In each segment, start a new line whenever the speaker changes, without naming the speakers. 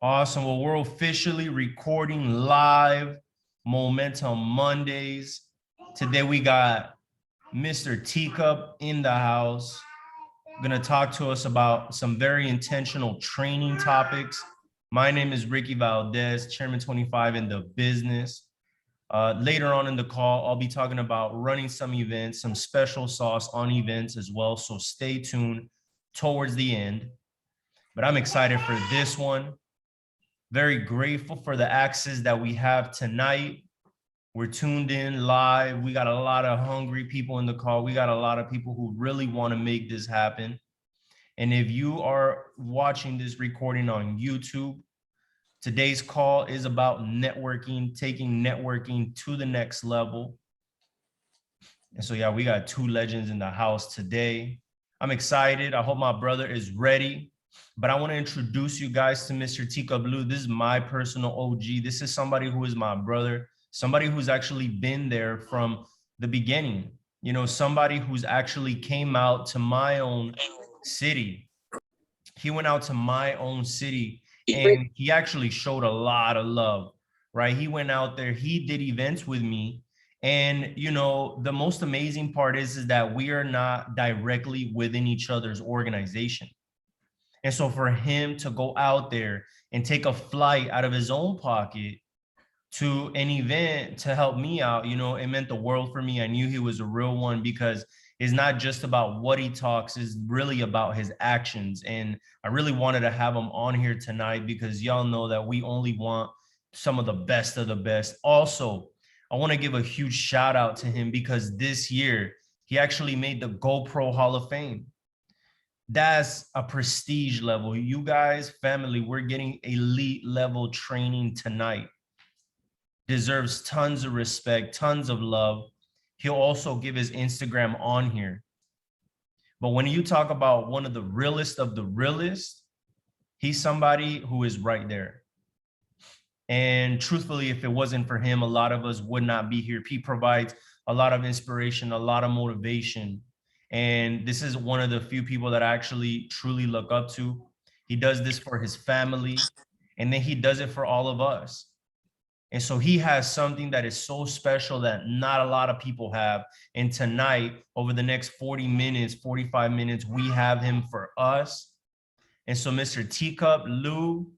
Awesome. Well, we're officially recording live Momentum Mondays. Today we got Mr. Teacup in the house. Going to talk to us about some very intentional training topics. My name is Ricky Valdez, Chairman 25 in the business. Later on in the call, I'll be talking about running some events, some special sauce on events as well. So stay tuned towards the end. But I'm excited for this one. Very grateful for the access that we have tonight. We're tuned in live. We got a lot of hungry people in the call. We got a lot of people who really want to make this happen. And if you are watching this recording on YouTube, today's call is about networking, taking networking to the next level. And so, yeah, we got two legends in the house today. I'm excited. I hope my brother is ready. But I want to introduce you guys to Mr. Teacup Lou. This is my personal OG. This is somebody who is my brother, somebody who's actually been there from the beginning. You know, somebody who's actually came out to my own city. He went out to my own city and he actually showed a lot of love, right? He went out there, he did events with me. And, you know, the most amazing part is that we are not directly within each other's organization. And so for him to go out there and take a flight out of his own pocket to an event to help me out, you know, it meant the world for me. I knew he was a real one because it's not just about what he talks, it's really about his actions. And I really wanted to have him on here tonight because y'all know that we only want some of the best of the best. Also, I want to give a huge shout out to him because this year he actually made the GoPro Hall of Fame. That's a prestige level. You guys, family, we're getting elite level training tonight. Deserves tons of respect, tons of love. He'll also give his Instagram on here. But when you talk about one of the realest of the realest, he's somebody who is right there. And truthfully, if it wasn't for him, a lot of us would not be here. He provides a lot of inspiration, a lot of motivation. And this is one of the few people that I actually truly look up to. He does this for his family, and then he does it for all of us. And so he has something that is so special that not a lot of people have. And tonight, over the next 40 minutes, 45 minutes, we have him for us. And so Mr. Teacup Lou,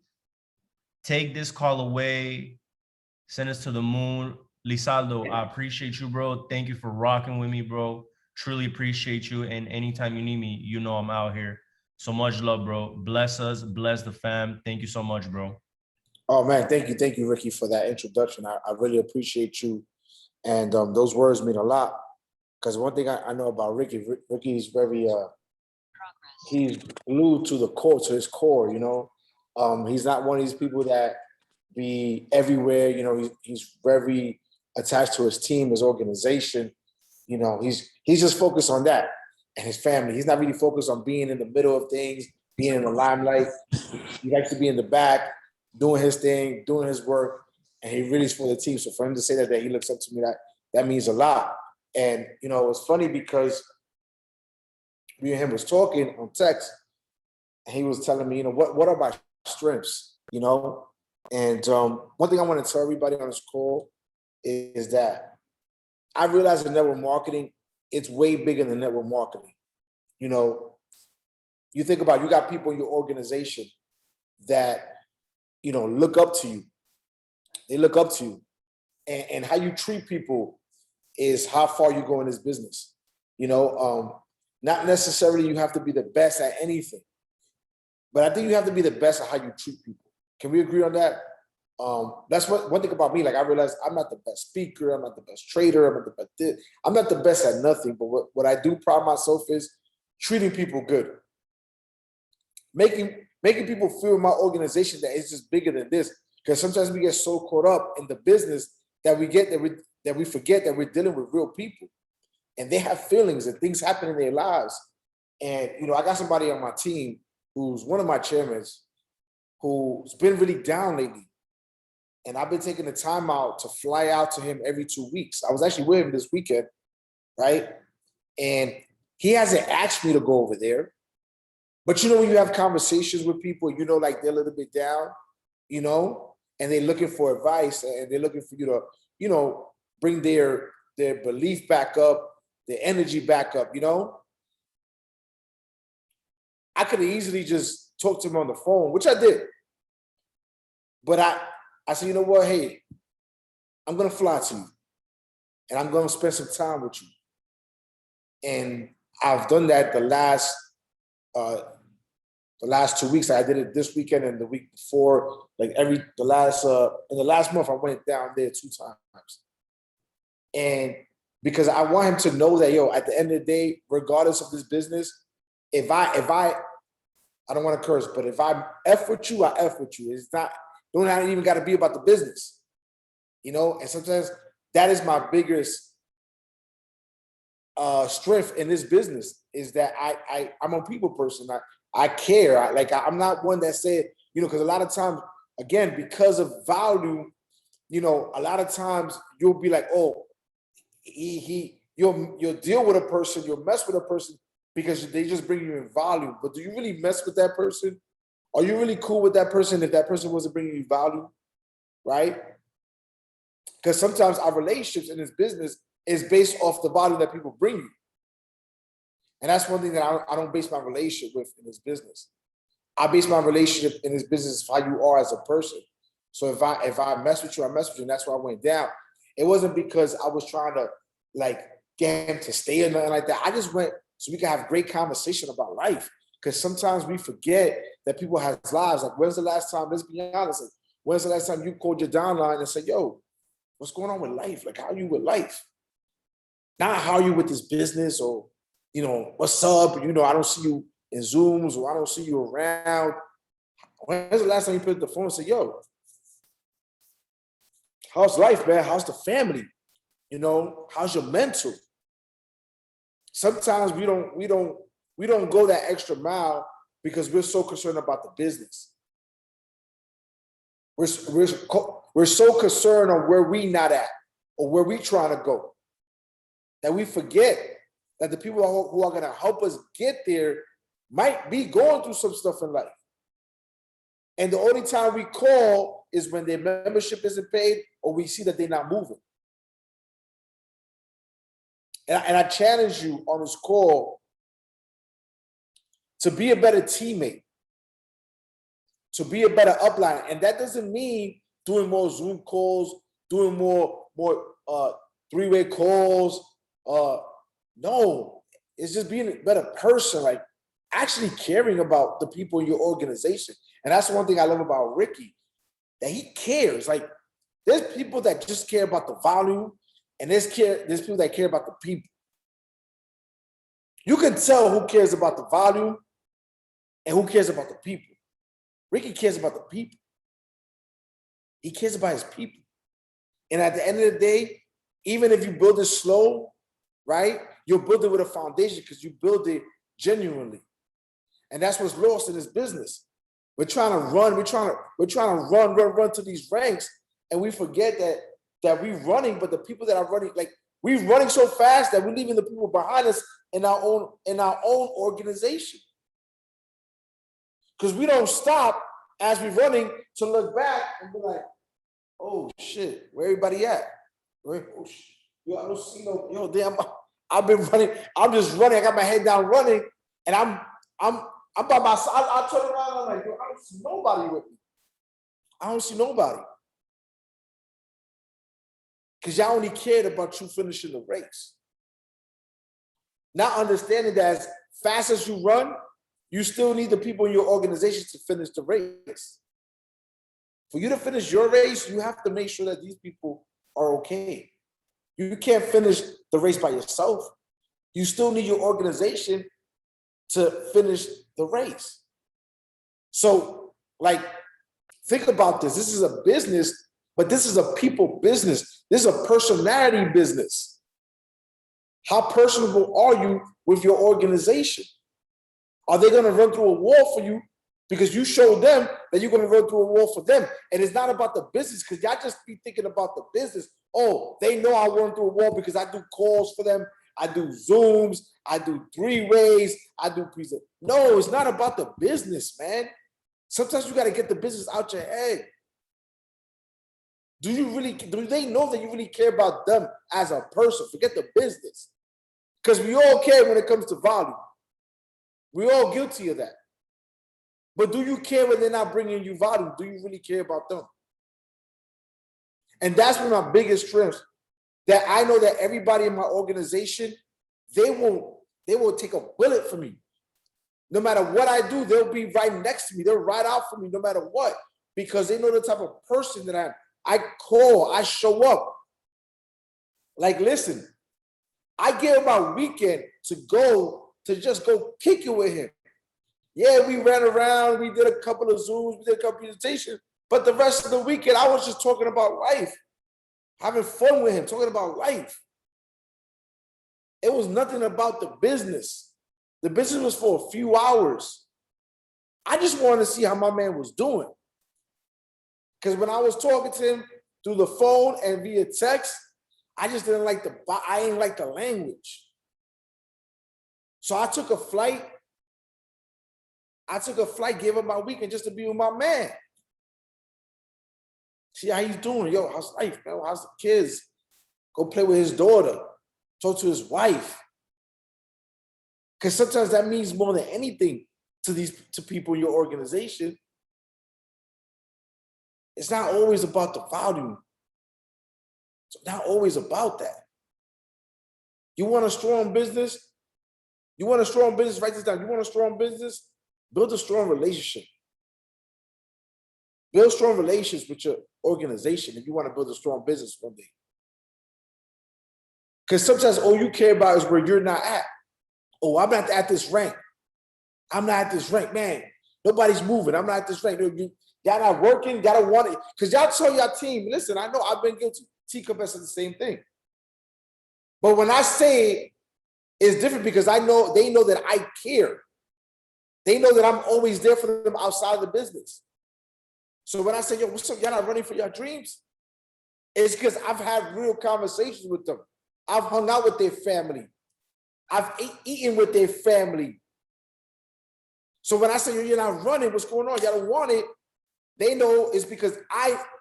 take this call away, send us to the moon. Lizaldo, I appreciate you, bro. Thank you for rocking with me, bro. Truly appreciate you. And anytime you need me, you know I'm out here. So much love, bro. Bless us, bless the fam. Thank you so much, bro.
Oh man, thank you, Ricky, for that introduction. I really appreciate you, and those words mean a lot. Because one thing I know about Ricky, Ricky's very he's glued to the core, to his core. You know, he's not one of these people that be everywhere. You know, he's very attached to his team, his organization. You know, he's just focused on that and his family. He's not really focused on being in the middle of things, being in the limelight. He likes to be in the back, doing his thing, doing his work, and he really is for the team. So for him to say that he looks up to me, that means a lot. And you know, it's funny because me and him was talking on text, and he was telling me, you know, what are my strengths, you know? And one thing I want to tell everybody on this call is that I realize in network marketing, it's way bigger than network marketing. You know, you think about, you got people in your organization that, you know, look up to you. They look up to you. And how you treat people is how far you go in this business. You know, not necessarily you have to be the best at anything, but I think you have to be the best at how you treat people. Can we agree on that? That's one thing about me. Like, I realized I'm not the best speaker, I'm not the best trader, I'm not the best at nothing. But what I do pride myself is treating people good, making people feel in my organization that it's just bigger than this. Because sometimes we get so caught up in the business that we forget that we're dealing with real people, and they have feelings and things happen in their lives. And you know, I got somebody on my team who's one of my chairmen who's been really down lately. And I've been taking the time out to fly out to him every 2 weeks. I was actually with him this weekend, right? And he hasn't asked me to go over there. But you know, when you have conversations with people, you know, like they're a little bit down, you know, and they're looking for advice and they're looking for you to, you know, bring their belief back up, their energy back up, you know. I could have easily just talked to him on the phone, which I did. But I said, you know what, hey, I'm gonna fly to you and I'm gonna spend some time with you. And I've done that the last 2 weeks. I did it this weekend and the week before. Like in the last month, I went down there 2 times. And because I want him to know that, yo, at the end of the day, regardless of this business, if I don't want to curse, but if I F with you, I F with you. It's not, don't even got to be about the business, you know? And sometimes that is my biggest strength in this business, is that I'm a people person. I care. I'm not one that said, you know, because a lot of times, again, because of value, you know, a lot of times you'll be like, oh, you'll deal with a person, you'll mess with a person because they just bring you in value. But do you really mess with that person? Are you really cool with that person if that person wasn't bringing you value, right? Because sometimes our relationships in this business is based off the value that people bring you. And that's one thing that I don't base my relationship with in this business. I base my relationship in this business how you are as a person. So if I mess with you, I mess with you, and that's why I went down. It wasn't because I was trying to like get him to stay or nothing like that. I just went so we can have great conversation about life. Because sometimes we forget that people have lives. Like, when's the last time, let's be honest, like, when's the last time you called your downline and said, yo, what's going on with life? Like, how are you with life? Not how are you with this business, or, you know, what's up? You know, I don't see you in Zooms, or I don't see you around. When's the last time you picked up the phone and said, yo, how's life, man? How's the family? You know, how's your mental? Sometimes we don't go that extra mile because we're so concerned about the business. We're so concerned on where we not at or where we trying to go that we forget that the people who are going to help us get there might be going through some stuff in life. And the only time we call is when their membership isn't paid or we see that they're not moving. And I challenge you on this call to be a better teammate, to be a better upline. And that doesn't mean doing more Zoom calls, doing more three-way calls. No, it's just being a better person, like actually caring about the people in your organization. And that's one thing I love about Ricky, that he cares. Like, there's people that just care about the volume, and there's people that care about the people. You can tell who cares about the volume and who cares about the people. Ricky cares about the people. He cares about his people. And at the end of the day, even if you build it slow, right, you'll build it with a foundation because you build it genuinely. And that's what's lost in this business. We're trying to run to these ranks, and we forget that we're running, but the people that are running, like, we're running so fast that we're leaving the people behind us in our own organization. Because we don't stop as we're running to look back and be like, oh shit, where everybody at? I don't see no, damn, I've been running, I'm just running, I got my head down running, and I'm by myself. I turn around and I'm like, yo, I don't see nobody with me. I don't see nobody. Because y'all only cared about you finishing the race. Not understanding that as fast as you run, you still need the people in your organization to finish the race. For you to finish your race, you have to make sure that these people are okay. You can't finish the race by yourself. You still need your organization to finish the race. So, like, think about this. This is a business, but this is a people business. This is a personality business. How personable are you with your organization? Are they going to run through a wall for you because you showed them that you're going to run through a wall for them? And it's not about the business, because y'all just be thinking about the business. Oh, they know I run through a wall because I do calls for them. I do Zooms. I do three-ways. I do present. No, it's not about the business, man. Sometimes you got to get the business out your head. Do they know that you really care about them as a person? Forget the business. Because we all care when it comes to volume. We're all guilty of that. But do you care when they're not bringing you volume? Do you really care about them? And that's one of my biggest strengths, that I know that everybody in my organization, they won't take a bullet for me. No matter what I do, they'll be right next to me. They'll ride out for me no matter what, because they know the type of person that I am. I call, I show up. Like, listen, I gave him my weekend to just go kick it with him. Yeah, we ran around, we did a couple of Zooms, we did a couple of presentations, but the rest of the weekend, I was just talking about life, having fun with him, talking about life. It was nothing about the business. The business was for a few hours. I just wanted to see how my man was doing. Because when I was talking to him through the phone and via text, I just didn't like I didn't like the language. So I took a flight, gave him my weekend just to be with my man. See how he's doing. Yo, how's life, man? How's the kids? Go play with his daughter. Talk to his wife. Because sometimes that means more than anything to people in your organization. It's not always about the volume. It's not always about that. You want a strong business? Write this down. You want a strong business? Build a strong relationship. Build strong relations with your organization if you want to build a strong business one day. Because sometimes all you care about is where you're not at. Oh, I'm not at this rank. I'm not at this rank, man. Nobody's moving. I'm not at this rank. Y'all not working. Y'all don't want it. Because y'all tell your team, listen, I know I've been guilty. Teacup has said the same thing. But when I say it's different, because they know that I care. They know that I'm always there for them outside of the business. So when I say, yo, what's up? Y'all not running for your dreams? It's because I've had real conversations with them. I've hung out with their family. I've eaten with their family. So when I say, yo, you're not running, what's going on? Y'all don't want it. They know it's because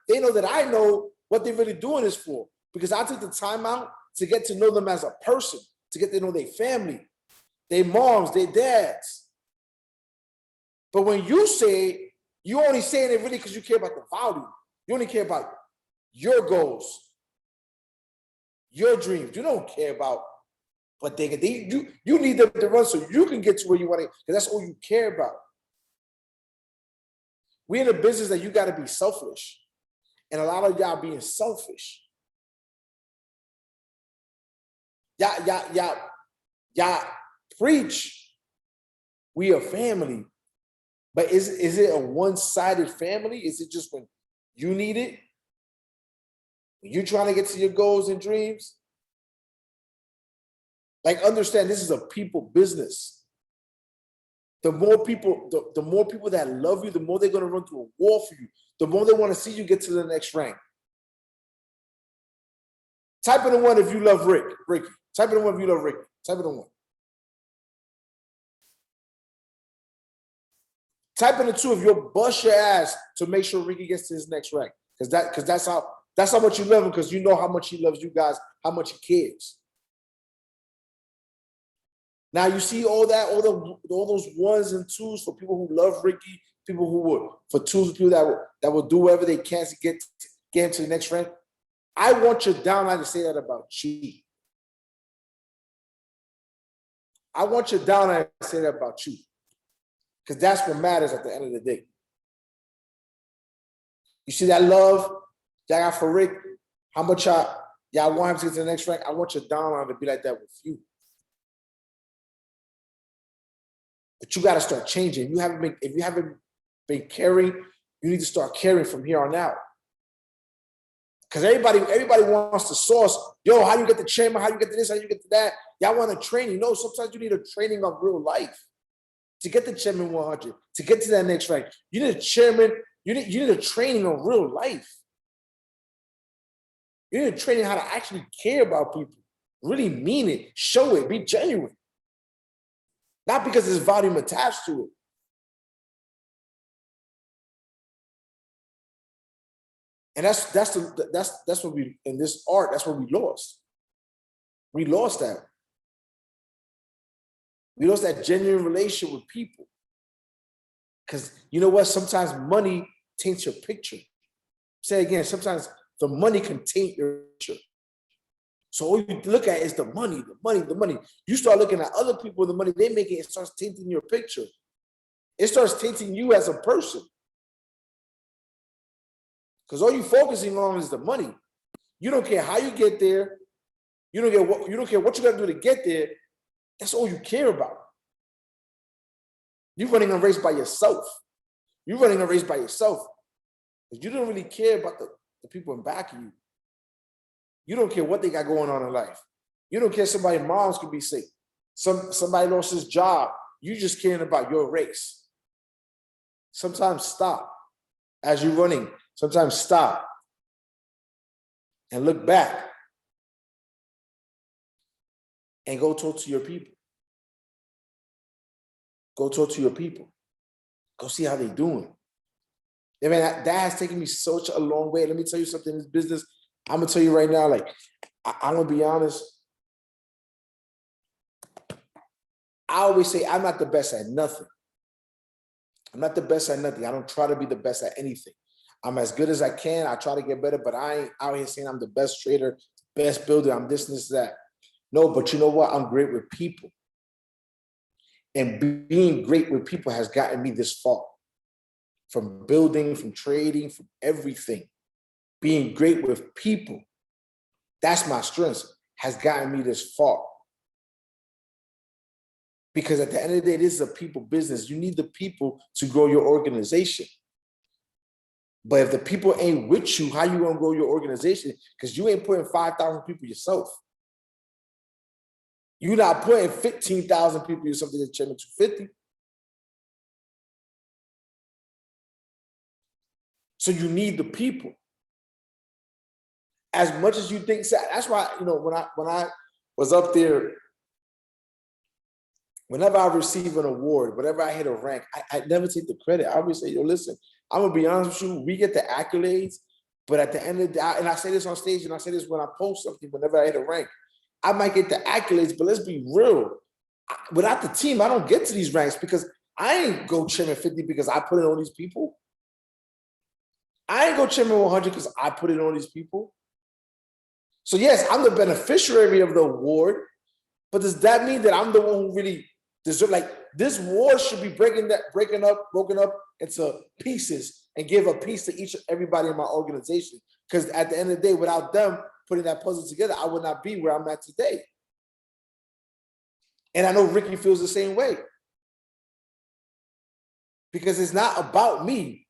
they know that I know what they're really doing this for. Because I took the time out to get to know them as a person, to get to know their family, their moms, their dads. But when you say, you're only saying it really because you care about the value. You only care about your goals, your dreams. You don't care about what they get. You need them to run so you can get to where you want to, because that's all you care about. We're in a business that you got to be selfish. And a lot of y'all being selfish. Y'all preach we are family. But is it a one-sided family? Is it just when you need it? When you're trying to get to your goals and dreams? Like, understand, this is a people business. The more people that love you, the more they're going to run through a wall for you. The more they want to see you get to the next rank. Type in the one if you love Ricky. Type in the one if you love Ricky. Type in the one. Type in the two if you'll bust your ass to make sure Ricky gets to his next rank. Because that's how much you love him, because you know how much he loves you guys, how much he cares. Now you see all those ones and twos for people who love Ricky, people who would, for twos, people that will do whatever they can to get him to the next rank. I want your downline to say that about you. I want your downline to say that about you. Because that's what matters at the end of the day. You see that love y'all got for Rick? How much y'all want him to get to the next rank? I want your downline to be like that with you. But you got to start changing. If you haven't been caring, you need to start caring from here on out. Because everybody wants the source. Yo, how you get the chairman? How you get to this? How you get to that? Y'all want a training. No, sometimes you need a training of real life. To get the chairman 100, to get to that next rank, you need a chairman, you need a training on real life. You need a training how to actually care about people, really mean it, show it, be genuine. Not because there's volume attached to it. And that's what we, in this art, that's what we lost. We lost that. We lost that genuine relationship with people. Because you know what? Sometimes money taints your picture. Say again, sometimes the money can taint your picture. So all you look at is the money, the money, the money. You start looking at other people, the money they make, it starts tainting your picture. It starts tainting you as a person. Because all you're focusing on is the money. You don't care how you get there. You don't care what you got to do to get there. That's all you care about. You're running a race by yourself. You're running a race by yourself. Because you don't really care about the people in back of you. You don't care what they got going on in life. You don't care somebody's moms could be sick. Somebody lost his job. You just caring about your race. Sometimes stop as you're running. Sometimes stop and look back and go talk to your people. Go talk to your people. Go see how they're doing. I mean, that has taken me such a long way. Let me tell you something in this business. I'm gonna tell you right now, like, I'm gonna be honest. I always say I'm not the best at nothing. I'm not the best at nothing. I don't try to be the best at anything. I'm as good as I can. I try to get better, but I ain't out here saying I'm the best trader, best builder, I'm this and this, that. No, but you know what? I'm great with people. And being great with people has gotten me this far. From building, from trading, from everything. Being great with people, that's my strength, has gotten me this far. Because at the end of the day, this is a people business. You need the people to grow your organization. But if the people ain't with you, how you gonna grow your organization? Because you ain't putting 5,000 people yourself. You're not putting 15,000 people yourself to the Chairman 250. So you need the people. As much as you think, that's why, you know, when I was up there, whenever I receive an award, whenever I hit a rank, I never take the credit. I always say, yo, listen, I'm gonna be honest with you, we get the accolades, but at the end of the day, and I say this on stage, and I say this when I post something, whenever I hit a rank, I might get the accolades, but let's be real. Without the team, I don't get to these ranks because I ain't go Chairman 50 because I put it on these people. I ain't go Chairman 100 because I put it on these people. So yes, I'm the beneficiary of the award, but does that mean that I'm the one who really deserve? Like, this award should be broken up into pieces and give a piece to everybody in my organization. Because at the end of the day, without them putting that puzzle together, I would not be where I'm at today. And I know Ricky feels the same way. Because it's not about me.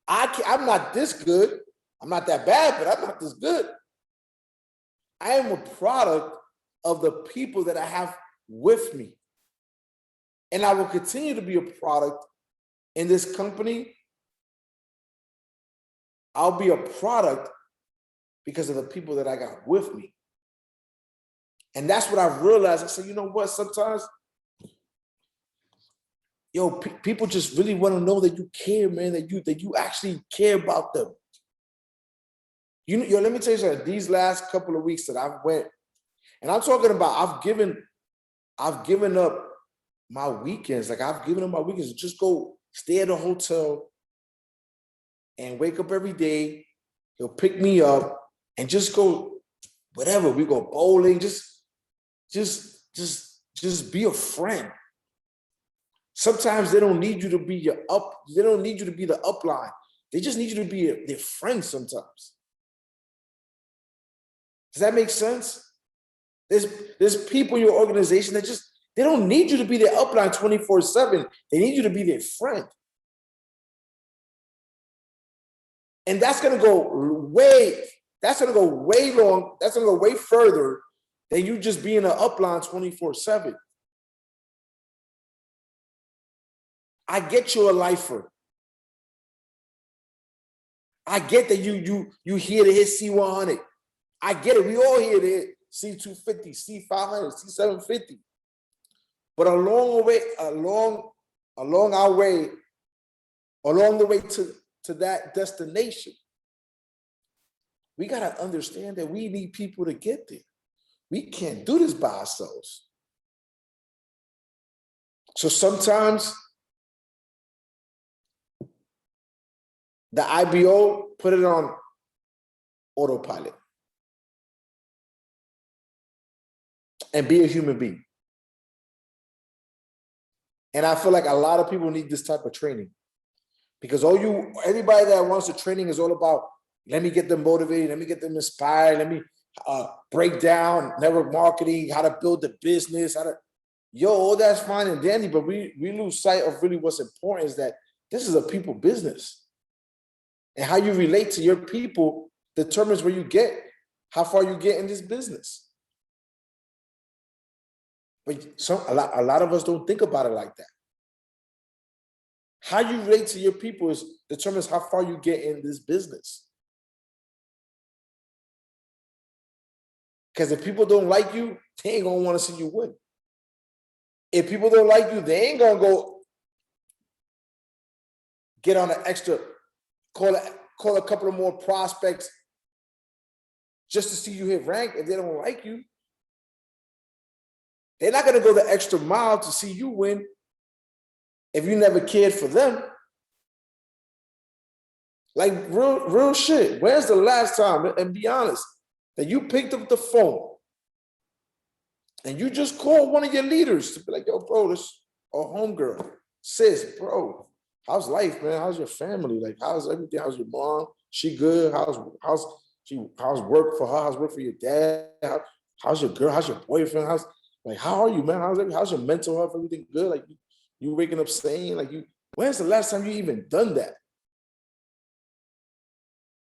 I'm not this good. I'm not that bad, but I'm not this good. I am a product of the people that I have with me. And I will continue to be a product in this company. I'll be a product because of the people that I got with me. And that's what I've realized. I said, you know what, sometimes, people just really want to know that you care, man, that you actually care about them. Let me tell you something, these last couple of weeks that I've went, and I'm talking about, I've given up my weekends. Like, I've given up my weekends to just go stay at a hotel and wake up every day. He'll pick me up and just go, whatever. We go bowling, just be a friend. Sometimes they don't need you to be they don't need you to be the upline. They just need you to be their friend sometimes. Does that make sense? There's people in your organization that they don't need you to be their upline 24/7. They need you to be their friend. And that's gonna go way long, that's gonna go way further than you just being an upline 24/7. I get you're a lifer. I get that you here to hit C100. I get it. We all here to hit C250, C500, C750. But along the way to that destination, we got to understand that we need people to get there. We can't do this by ourselves. So sometimes the IBO put it on autopilot and be a human being. And I feel like a lot of people need this type of training, because everybody that wants the training is all about, let me get them motivated, let me get them inspired, let me break down network marketing, how to build the business, all that's fine and dandy, but we lose sight of really what's important is that this is a people business. And how you relate to your people determines where you get, how far you get in this business. But a lot of us don't think about it like that. How you relate to your people determines how far you get in this business. Because if people don't like you, they ain't gonna want to see you win. If people don't like you, they ain't gonna go get on an extra, call a couple of more prospects just to see you hit rank. If they don't like you, they're not gonna go the extra mile to see you win if you never cared for them. Like real shit. When's the last time, and be honest, that you picked up the phone and you just called one of your leaders to be like, yo, bro, this or homegirl, sis, bro, how's life, man? How's your family? Like, how's everything? How's your mom? She good? How's work for her? How's work for your dad? How's your girl? How's your boyfriend? How are you, man? How's your mental health? Everything good? Like you waking up sane? When's the last time you even done that?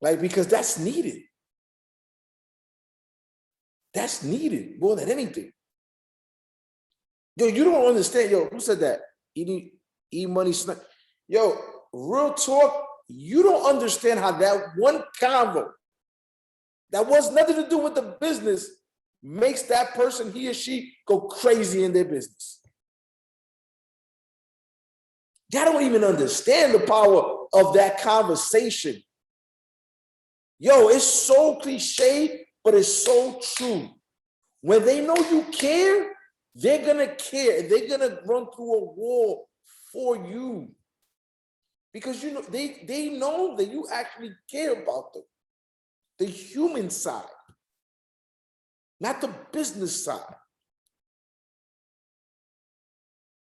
Like, because that's needed. That's needed more than anything. Yo, you don't understand. Yo, who said that? Eat money, snack. Yo, real talk, you don't understand how that one convo that was nothing to do with the business makes that person, he or she, go crazy in their business. Y'all don't even understand the power of that conversation. Yo, it's so cliche, but it's so true. When they know you care, they're gonna care. They're gonna run through a wall for you. Because they know that you actually care about them. The human side, not the business side.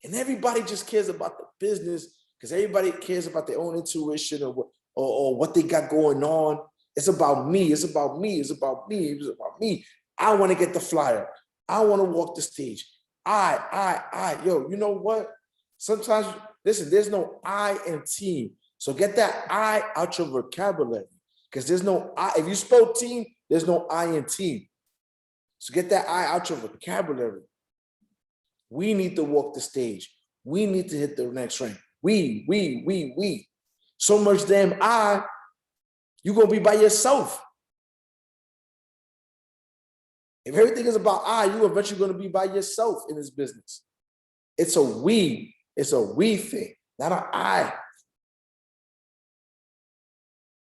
And everybody just cares about the business because everybody cares about their own intuition or what they got going on. It's about me. It's about me. It's about me. It's about me. I want to get the flyer. I want to walk the stage. Yo, you know what? Sometimes, listen, there's no I in team. So get that I out your vocabulary because there's no I. If you spell team, there's no I in team. So get that I out your vocabulary. We need to walk the stage. We need to hit the next rank. We. So much damn I, you're going to be by yourself. If everything is about I, you're eventually going to be by yourself in this business. It's a we thing, not an I.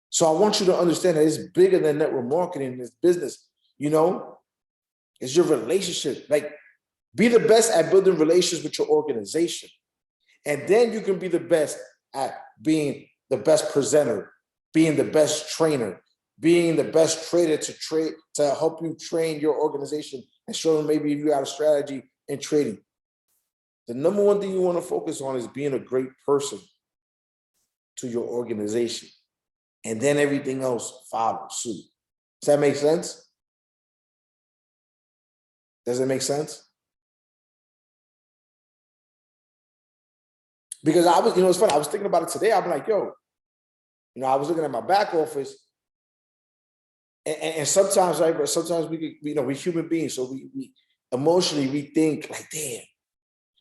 So I want you to understand that it's bigger than network marketing in this business. It's your relationship. Like, be the best at building relations with your organization. And then you can be the best at being the best presenter, being the best trainer, being the best trader to help you train your organization and show them maybe if you got a strategy in trading. The number one thing you want to focus on is being a great person to your organization. And then everything else follows suit. Does that make sense? Does it make sense? Because it's funny, I was thinking about it today. I'm like, yo, I was looking at my back office, and sometimes, right, but sometimes we're human beings, so we emotionally we think like, damn.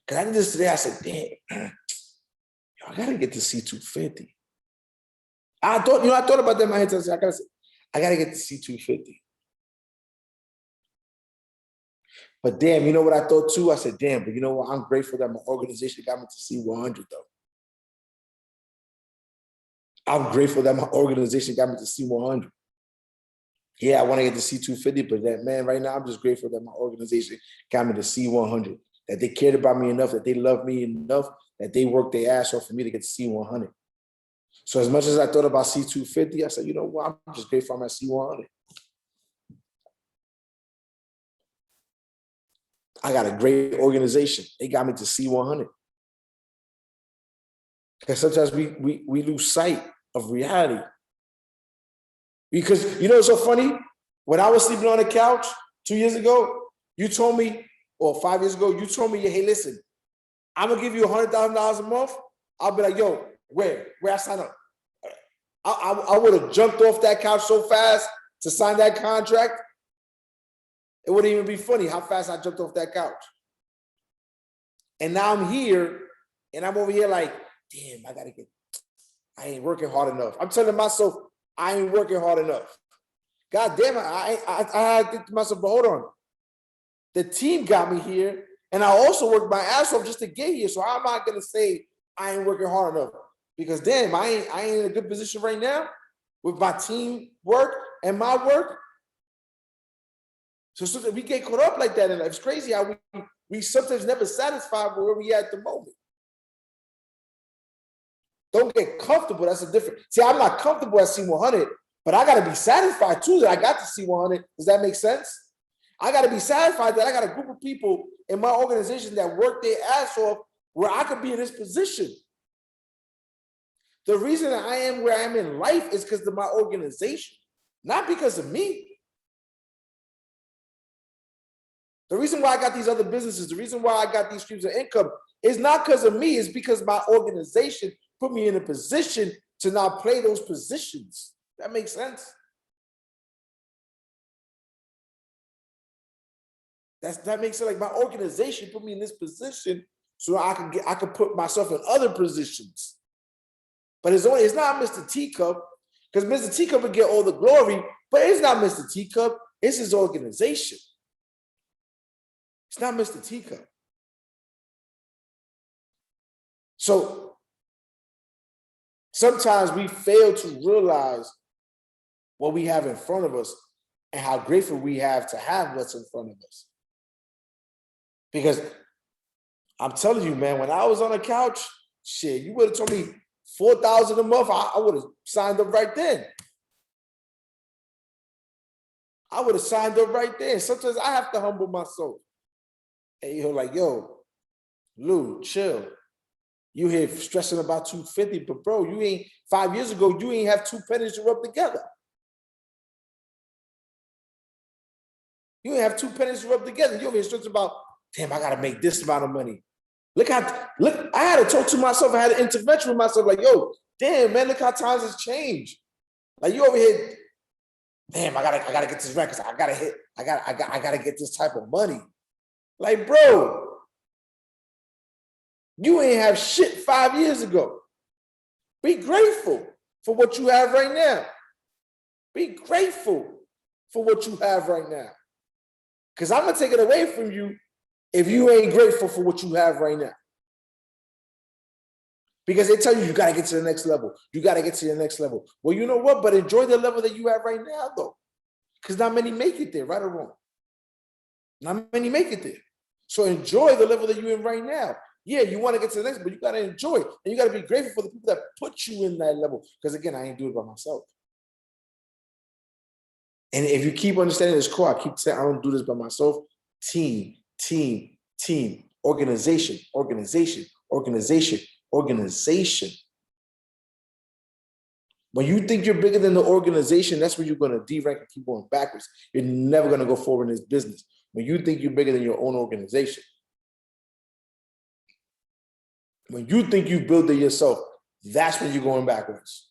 Because I did this today, I said, damn, yo, I gotta get to C250. I thought about that in my head. I gotta get to C250. But damn, you know what I thought too? I said, damn, but you know what? I'm grateful that my organization got me to C100 though. I'm grateful that my organization got me to C100. Yeah, I want to get to C250, but that, man, right now, I'm just grateful that my organization got me to C100, that they cared about me enough, that they loved me enough, that they worked their ass off for me to get to C100. So as much as I thought about C250, I said, you know what, I'm just grateful I'm at C100. I got a great organization. They got me to C100. Because sometimes we lose sight of reality. Because, you know, it's so funny. When I was sleeping on the couch 2 years ago, you told me, or 5 years ago, you told me, hey, listen, I'm gonna give you $100,000 a month. I'll be like, yo, where I sign up? I would have jumped off that couch so fast to sign that contract. It wouldn't even be funny how fast I jumped off that couch. And now I'm here, and I'm over here like, damn, I ain't working hard enough. I'm telling myself, I ain't working hard enough. God damn it, I think to myself, but hold on. The team got me here, and I also worked my ass off just to get here. So how am I gonna say I ain't working hard enough? Because damn, I ain't in a good position right now with my team work and my work. So sometimes we get caught up like that in life. It's crazy how we sometimes never satisfied with where we at the moment. Don't get comfortable. That's the difference. See, I'm not comfortable at C100, but I got to be satisfied too that I got to C100. Does that make sense? I got to be satisfied that I got a group of people in my organization that work their ass off where I could be in this position. The reason I am where I am in life is because of my organization, not because of me. The reason why I got these other businesses, the reason why I got these streams of income is not because of me, it's because my organization put me in a position to now play those positions. That makes sense? That makes sense. Like my organization put me in this position so I could put myself in other positions. But it's not Mr. Teacup, because Mr. Teacup would get all the glory, but it's not Mr. Teacup, it's his organization. It's not Mr. Teacup. So sometimes we fail to realize what we have in front of us and how grateful we have to have what's in front of us. Because I'm telling you, man, when I was on the couch, shit, you would have told me $4,000 a month, I would have signed up right then. I would have signed up right there. Sometimes I have to humble myself. And you're like, yo, Lou, chill. You here stressing about 250, but bro, 5 years ago, you ain't have 2 pennies to rub together. You ain't have 2 pennies to rub together. You're here stressing about, damn, I gotta make this amount of money. Look, I had to talk to myself. I had an intervention with myself, like, yo, damn, man, look how times has changed. Like you over here, damn, I gotta get this record. I gotta get this type of money. Like, bro, you ain't have shit 5 years ago. Be grateful for what you have right now. Be grateful for what you have right now. Because I'm gonna take it away from you if you ain't grateful for what you have right now. Because they tell you gotta get to the next level. You gotta get to the next level. Well, you know what? But enjoy the level that you have right now, though. Because not many make it there, right or wrong. Not many make it there. So enjoy the level that you're in right now. Yeah, you want to get to the next, but you got to enjoy it. And you got to be grateful for the people that put you in that level. Because again, I ain't doing it by myself. And if you keep understanding this core, I keep saying I don't do this by myself. Team, team, team, organization, organization, organization, organization. When you think you're bigger than the organization, that's when you're going to derank and keep going backwards. You're never going to go forward in this business. When you think you're bigger than your own organization. When you think you built it yourself, that's when you're going backwards.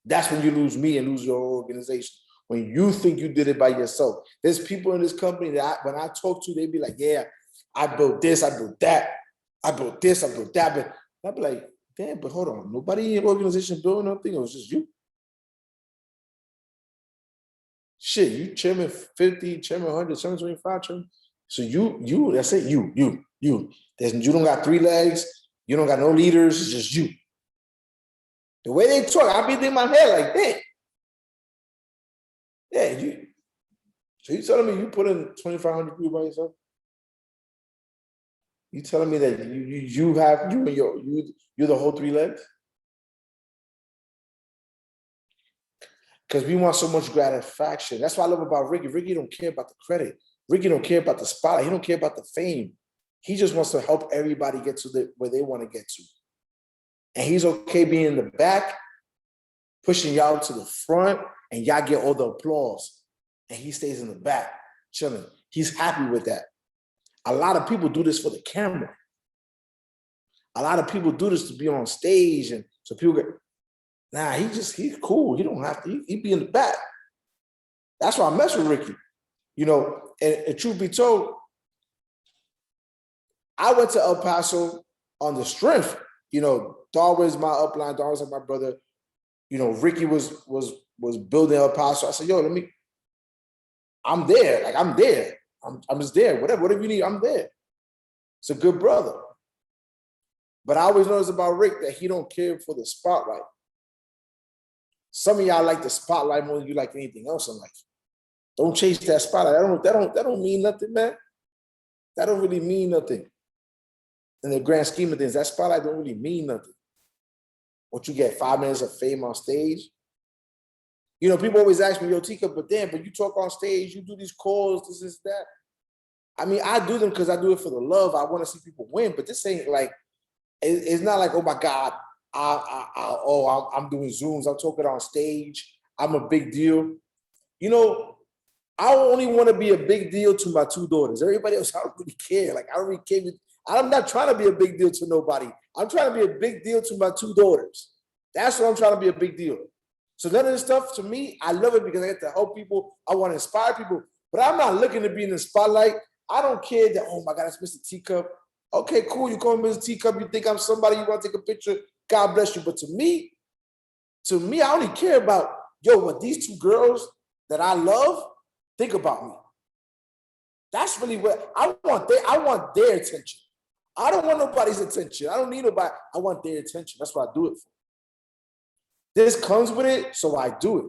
That's when you lose me and lose your organization. When you think you did it by yourself. There's people in this company that when I talk to, they be like, yeah, I built this, I built that. I built this, I built that. But I'd be like, damn, but hold on. Nobody in your organization built nothing. It was just you. Shit, you chairman 50, chairman 100, chairman 25, chairman. So you, that's it, you. You don't got 3 legs. You don't got no leaders. It's just you. The way they talk, I be in my head like that. Yeah, So you telling me you put in 2,500 people by yourself? You telling me that you have you're the whole three legs? Because we want so much gratification. That's what I love about Ricky. Ricky don't care about the credit. Ricky don't care about the spotlight. He don't care about the fame. He just wants to help everybody get to where they want to get to. And he's okay being in the back, pushing y'all to the front, and y'all get all the applause. And he stays in the back, chilling. He's happy with that. A lot of people do this for the camera. A lot of people do this to be on stage, and so people get, nah, he's cool. He don't have to, he be in the back. That's why I mess with Ricky. You know, and truth be told, I went to El Paso on the strength. You know, Darwin's my upline, Darwin's my brother. You know, Ricky was building El Paso. I said, yo, I'm there. Like, I'm there. I'm just there. Whatever you need, I'm there. It's a good brother. But I always notice about Rick that he don't care for the spotlight. Some of y'all like the spotlight more than you like anything else in life. Don't chase that spotlight. That don't mean nothing, man. That don't really mean nothing. In the grand scheme of things, that spotlight don't really mean nothing. What you get, 5 minutes of fame on stage? You know, people always ask me, yo, Tika, but you talk on stage, you do these calls, this is that. I mean, I do them because I do it for the love. I want to see people win, but this ain't like, it's not like, oh my God, I'm doing Zooms, I'm talking on stage, I'm a big deal. You know, I only want to be a big deal to my 2 daughters. Everybody else, I don't really care. Like, I don't really care. I'm not trying to be a big deal to nobody. I'm trying to be a big deal to my 2 daughters. That's what I'm trying to be a big deal. So none of this stuff, to me, I love it because I get to help people. I want to inspire people, but I'm not looking to be in the spotlight. I don't care that, oh my God, it's Mr. Teacup. Okay, cool. You call me Mr. Teacup. You think I'm somebody, you want to take a picture. God bless you. But to me, I only care about, yo, what these 2 girls that I love think about me. That's really what I want their attention. I don't want nobody's attention. I don't need nobody. I want their attention. That's what I do it for. This comes with it, so I do it.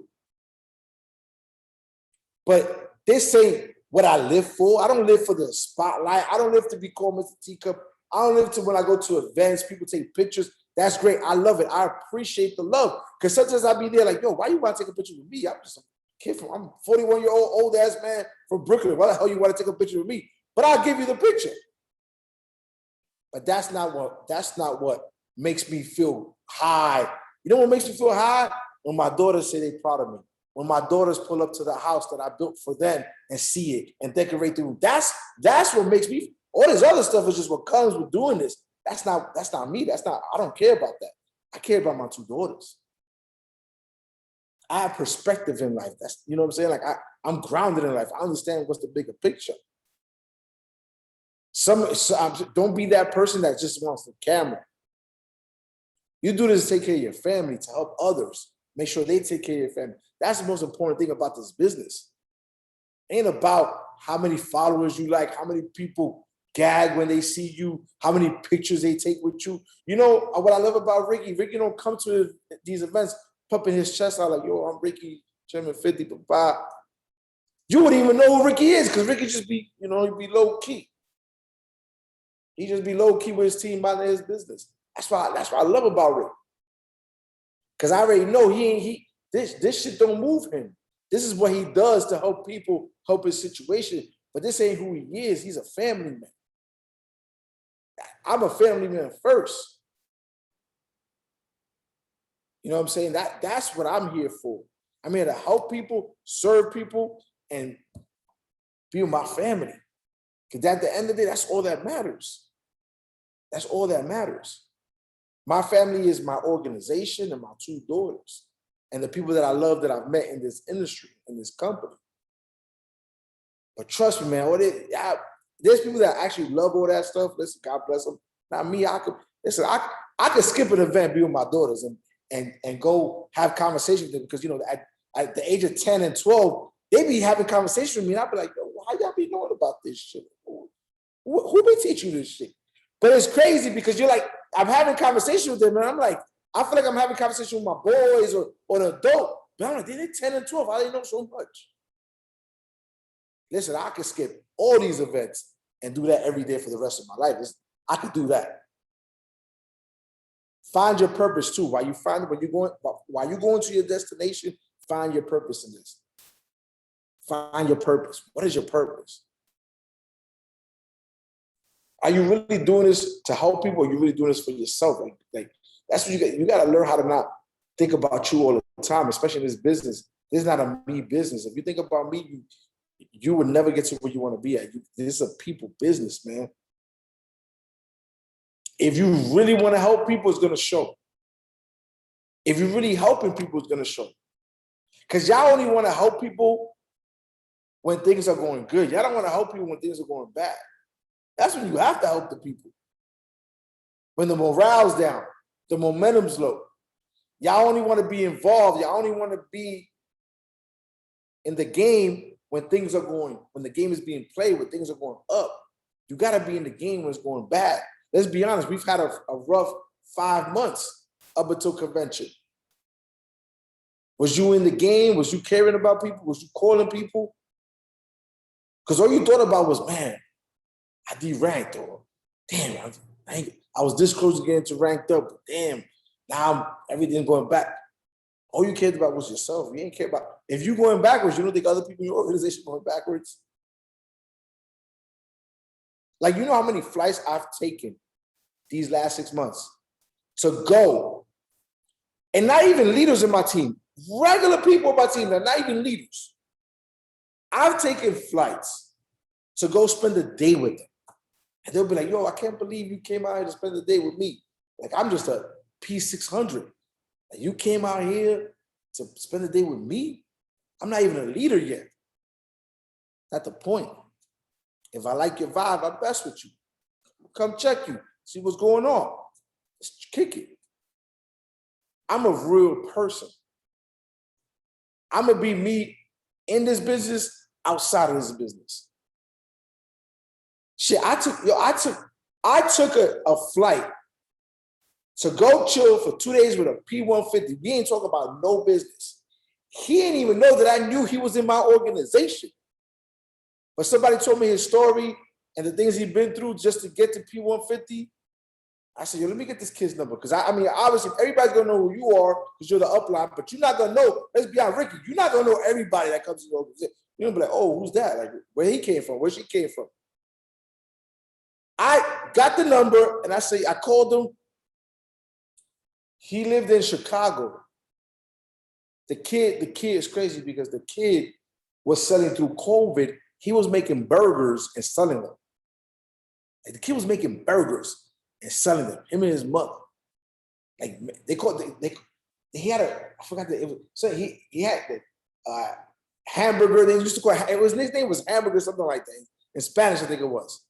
But this ain't what I live for. I don't live for the spotlight. I don't live to be called Mr. Teacup. I don't live to when I go to events, people take pictures. That's great. I love it. I appreciate the love. Because sometimes I'll be there like, yo, why you want to take a picture with me? I'm just a kid I'm 41-year-old old ass man from Brooklyn. Why the hell you want to take a picture with me? But I'll give you the picture. But that's not what makes me feel high. You know what makes me feel high? When my daughters say they're proud of me. When my daughters pull up to the house that I built for them and see it and decorate the room. That's what makes me. All this other stuff is just what comes with doing this. That's not me. I don't care about that. I care about my 2 daughters. I have perspective in life. That's, you know what I'm saying? Like I'm grounded in life. I understand what's the bigger picture. Don't be that person that just wants the camera. You do this to take care of your family, to help others, make sure they take care of your family. That's the most important thing about this business. It ain't about how many followers you like, how many people gag when they see you, how many pictures they take with you. You know what I love about Ricky? Ricky don't come to these events pumping his chest out like, yo, I'm Ricky, Chairman 50, Papa. You wouldn't even know who Ricky is because Ricky just be, you know, he'd be low key. He just be low key with his team, minding his business. That's what I love about Rick. Because I already know this shit don't move him. This is what he does to help people, help his situation. But this ain't who he is. He's a family man. I'm a family man first. You know what I'm saying? That's what I'm here for. I'm here to help people, serve people, and be with my family. Because at the end of the day, that's all that matters. That's all that matters. My family is my organization and my 2 daughters and the people that I love that I've met in this industry, in this company. But trust me, man, there's people that actually love all that stuff. Listen, God bless them. Not me. I could skip an event, be with my daughters and go have conversations with them because, you know, at the age of 10 and 12, they be having conversations with me and I'll be like, yo, why y'all be knowing about this shit? Who be teaching you this shit? But it's crazy because you're like, I'm having conversation with them and I'm like, I feel like I'm having conversation with my boys or an adult. But I'm like, they're 10 and 12. How do they know so much? listen, I could skip all these events and do that every day for the rest of my life. I could do that. Find your purpose too. While you're going to your destination, find your purpose in this. Find your purpose. What is your purpose? Are you really doing this to help people, or are you really doing this for yourself? Like that's what you got to learn how to not think about you all the time, especially in this business. This is not a me business. If you think about me, you would never get to where you want to be at. This is a people business, man. If you really want to help people, it's going to show. If you're really helping people, it's going to show. Because y'all only want to help people when things are going good. Y'all don't want to help people when things are going bad. That's when you have to help the people. When the morale's down, the momentum's low. Y'all only want to be involved. Y'all only want to be in the game when things are going, when the game is being played, when things are going up. You got to be in the game when it's going bad. Let's be honest, we've had a rough 5 months up until convention. Was you in the game? Was you caring about people? Was you calling people? Because all you thought about was, man, I deranked, or damn, I was this close to getting to ranked up, but damn, now everything's going back. All you cared about was yourself. You ain't care about, if you're going backwards, you don't think other people in your organization are going backwards? Like, you know how many flights I've taken these last 6 months to go, and not even leaders in my team, regular people in my team that are not even leaders. I've taken flights to go spend a day with them. And they'll be like, yo, I can't believe you came out here to spend the day with me. Like, I'm just a P600. And you came out here to spend the day with me? I'm not even a leader yet. That's the point. If I like your vibe, I'm best with you. Come check you, see what's going on. Let's kick it. I'm a real person. I'm gonna be me in this business, outside of this business. Shit, I took a flight to go chill for 2 days with a P150. We ain't talking about no business. He didn't even know that I knew he was in my organization. But somebody told me his story and the things he'd been through just to get to P150. I said, yo, let me get this kid's number. Because I mean, obviously, everybody's going to know who you are because you're the upline, but you're not going to know, let's be honest, Ricky, you're not going to know everybody that comes to your organization. You're going to be like, oh, who's that? Like, where he came from, where she came from. I got the number, and I called him. He lived in Chicago. The kid is crazy because the kid was selling through COVID. He was making burgers and selling them. Like, the kid was making burgers and selling them, him and his mother. Like, he had I forgot that it was, so he had the hamburger, they used to call it, his name was Hamburger, something like that. In Spanish, I think it was.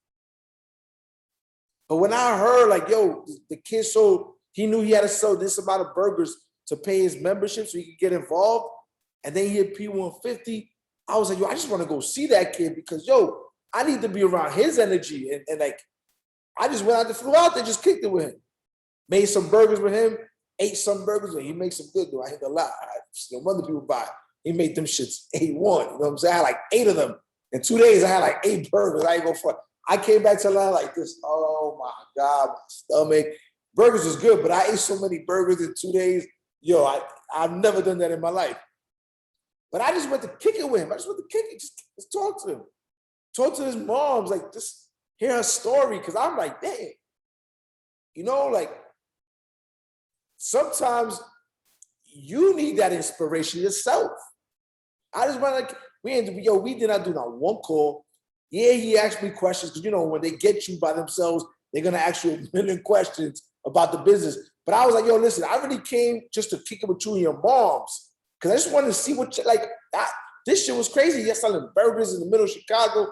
But when I heard, like, yo, the kid sold, he knew he had to sell this amount of burgers to pay his membership so he could get involved, and then he hit P150, I was like, yo, I just want to go see that kid because, yo, I need to be around his energy. And like, I just went out there, flew out there, just kicked it with him. Made some burgers with him, ate some burgers. He makes some good, though. I hit a lot. No wonder people buy it. He made them shits 8-1. You know what I'm saying? I had like 8 of them. In 2 days, I had like 8 burgers. I ain't go for it. I came back to Atlanta like this. Oh, my God, my stomach. Burgers was good, but I ate so many burgers in 2 days. Yo, I've never done that in my life. But I just went to kick it with him. I just went to kick it, just talk to him. Talk to his moms, like, just hear her story. Because I'm like, dang. You know, like, sometimes you need that inspiration yourself. I just went like, we did not do not one call. Yeah, he asked me questions, because, you know, when they get you by themselves, they're going to ask you a million questions about the business. But I was like, yo, listen, I really came just to kick it with you and your moms. Because I just wanted to see what, this shit was crazy. You're selling burgers in the middle of Chicago.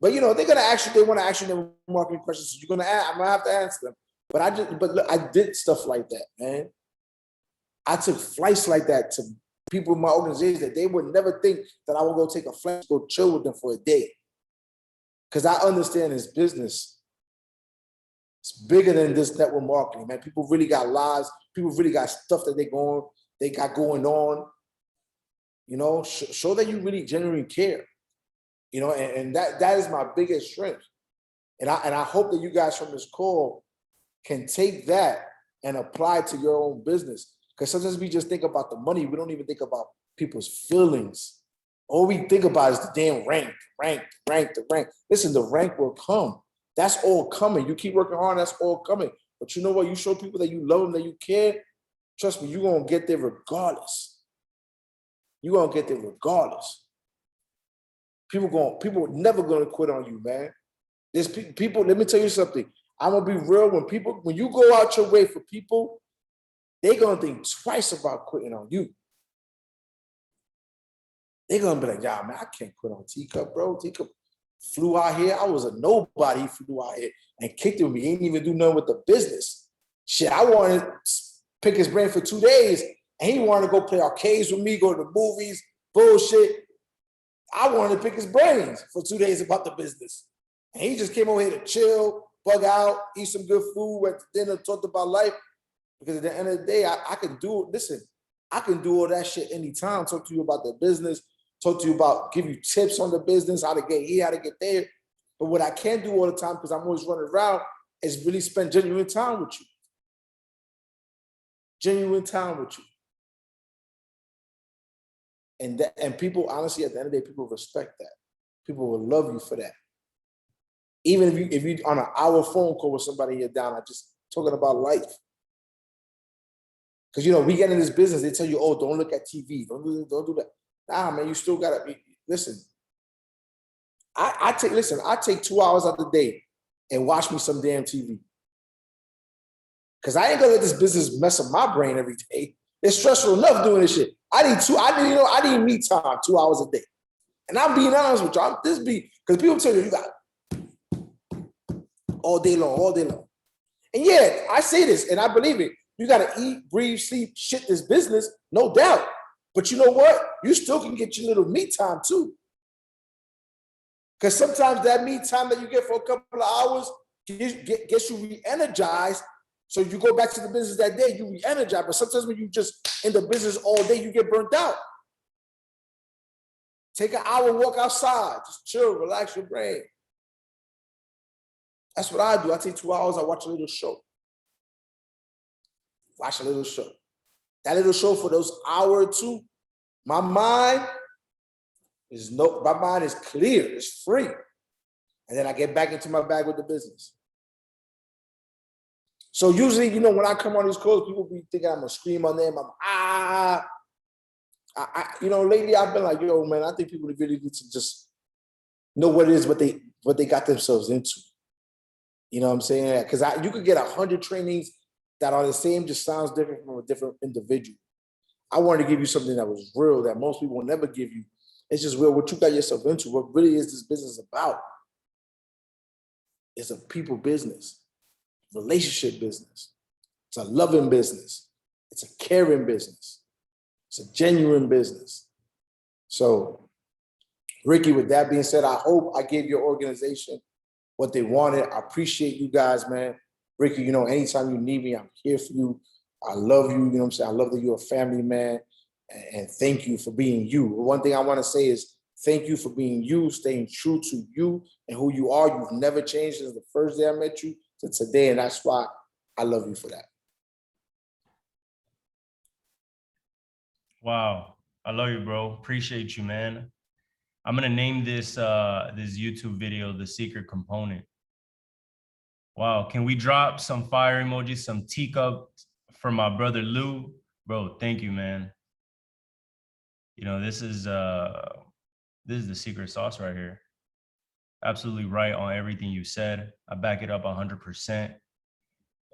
But, you know, they want to ask you their marketing questions. So I'm going to have to answer them. But look, I did stuff like that, man. I took flights like that to people in my organization that they would never think that I would go take a flight to go chill with them for a day. Because I understand this business. It's bigger than this network marketing, man. People really got lives. People really got stuff that they got going on. You know, show that you really genuinely care. You know, and that is my biggest strength. And I hope that you guys from this call can take that and apply it to your own business. Because sometimes we just think about the money. We don't even think about people's feelings. All we think about is the damn rank. Listen, the rank will come. That's all coming. You keep working hard, that's all coming. But you know what? You show people that you love them, that you care. Trust me, you're going to get there regardless. You're going to get there regardless. People are never going to quit on you, man. There's people, let me tell you something. I'm going to be real. When you go out your way for people, they're going to think twice about quitting on you. They're going to be like, yeah, man, I can't quit on Teacup, bro. Teacup flew out here. I was a nobody. He flew out here and kicked it with me. He didn't even do nothing with the business. Shit, I wanted to pick his brain for 2 days, and he wanted to go play arcades with me, go to the movies, bullshit. I wanted to pick his brains for 2 days about the business. And he just came over here to chill, bug out, eat some good food, went to dinner, talked about life. Because at the end of the day, I can do, listen, I can do all that shit anytime, talk to you about the business, talk to you about, give you tips on the business, how to get here, how to get there. But what I can't do all the time, because I'm always running around, is really spend genuine time with you. Genuine time with you. And people, honestly, at the end of the day, people respect that. People will love you for that. Even if you on an hour phone call with somebody, you're down, I just talking about life. Because, you know, we get in this business, they tell you, oh, don't look at TV, don't do that. Nah, man, you still gotta be, listen. I take 2 hours out of the day and watch me some damn TV. Because I ain't gonna let this business mess up my brain every day. It's stressful enough doing this shit. I need me time 2 hours a day. And I'm being honest with you. Because people tell you got all day long. And yeah, I say this and I believe it. You gotta eat, breathe, sleep, shit this business, no doubt. But you know what? You still can get your little me time too. Because sometimes that me time that you get for a couple of hours gets you re-energized. So you go back to the business that day, you re-energize. But sometimes when you just in the business all day, you get burnt out. Take an hour, walk outside, just chill, relax your brain. That's what I do. I take 2 hours, I watch a little show. Watch a little show. That little show for those hour or two, my mind is clear, it's free. And then I get back into my bag with the business. So usually, you know, when I come on these calls, people be thinking I'm gonna scream on them. You know, lately I've been like, yo, man, I think people really need to just know what it is, what they got themselves into. You know what I'm saying? Because you could get 100 trainings that are the same, just sounds different from a different individual. I wanted to give you something that was real, that most people will never give you. It's just real, what you got yourself into. What really is this business about? It's a people business, relationship business. It's a loving business. It's a caring business. It's a genuine business. So, Ricky, with that being said, I hope I gave your organization what they wanted. I appreciate you guys, man. Ricky, you know, anytime you need me, I'm here for you. I love you, you know what I'm saying? I love that you're a family man, and thank you for being you. One thing I want to say is thank you for being you, staying true to you and who you are. You've never changed since the first day I met you to today, and that's why I love you for that.
Wow. I love you, bro. Appreciate you, man. I'm gonna name this this YouTube video The Secret Component. Wow, can we drop some fire emojis, some teacup for my brother Lou? Bro, thank you, man. You know, this is the secret sauce right here. Absolutely right on everything you said. I back it up 100%.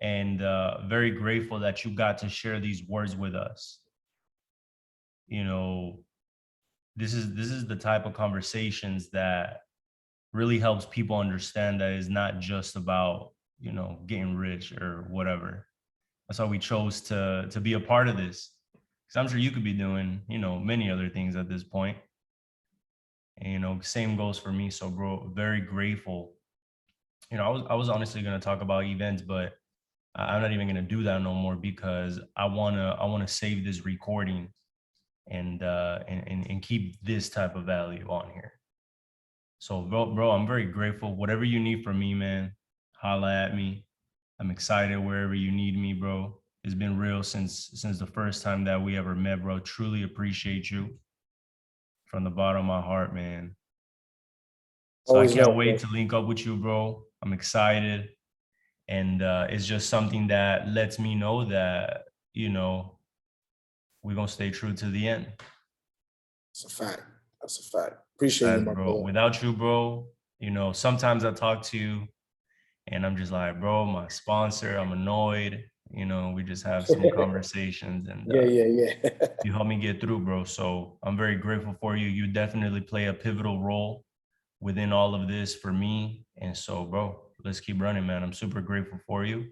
And very grateful that you got to share these words with us. You know, this is the type of conversations that really helps people understand that it's not just about, you know, getting rich or whatever. That's why we chose to be a part of this. Because I'm sure you could be doing, you know, many other things at this point. And, you know, same goes for me. So, bro, very grateful. You know, I was honestly going to talk about events, but I'm not even going to do that no more because I want to save this recording and keep this type of value on here. So, bro, I'm very grateful. Whatever you need from me, man, holla at me. I'm excited wherever you need me, bro. It's been real since the first time that we ever met, bro. Truly appreciate you from the bottom of my heart, man. So I
Always
can't
love,
wait
bro.
to link up with you, bro. I'm excited. And it's just something that lets me know that, we're going to stay true to the end.
It's a fact. That's a fact. Appreciate you,
As,
my
bro,
brother.
without you, bro, sometimes I talk to you and I'm just like, bro, my sponsor, I'm annoyed. We just have some conversations and
Yeah, yeah, yeah.
you help me get through, bro. So I'm very grateful for you. You definitely play a pivotal role within all of this for me. And so, bro, let's keep running, man. I'm super grateful for you.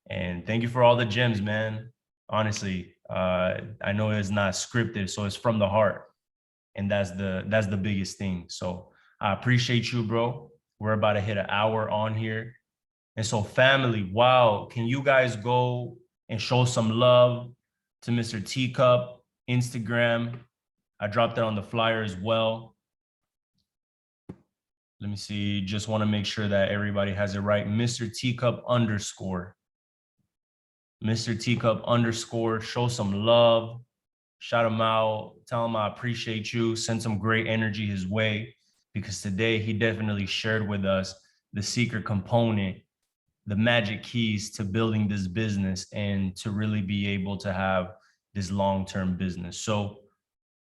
And thank you for all the gems, man. Honestly, I know it's not scripted, so it's from the heart. And that's the biggest thing. So I appreciate you, bro. We're about to hit an hour on here. And so, family, wow, can you guys go and show some love to Mr. Teacup, Instagram? I dropped that on the flyer as well. Let me see. Just want to make sure that everybody has it right. Mr. Teacup _. Mr. Teacup _ show some love, shout him out, tell him I appreciate you, send some great energy his way, because today he definitely shared with us the secret component, the magic keys to building this business and to really be able to have this long-term business. So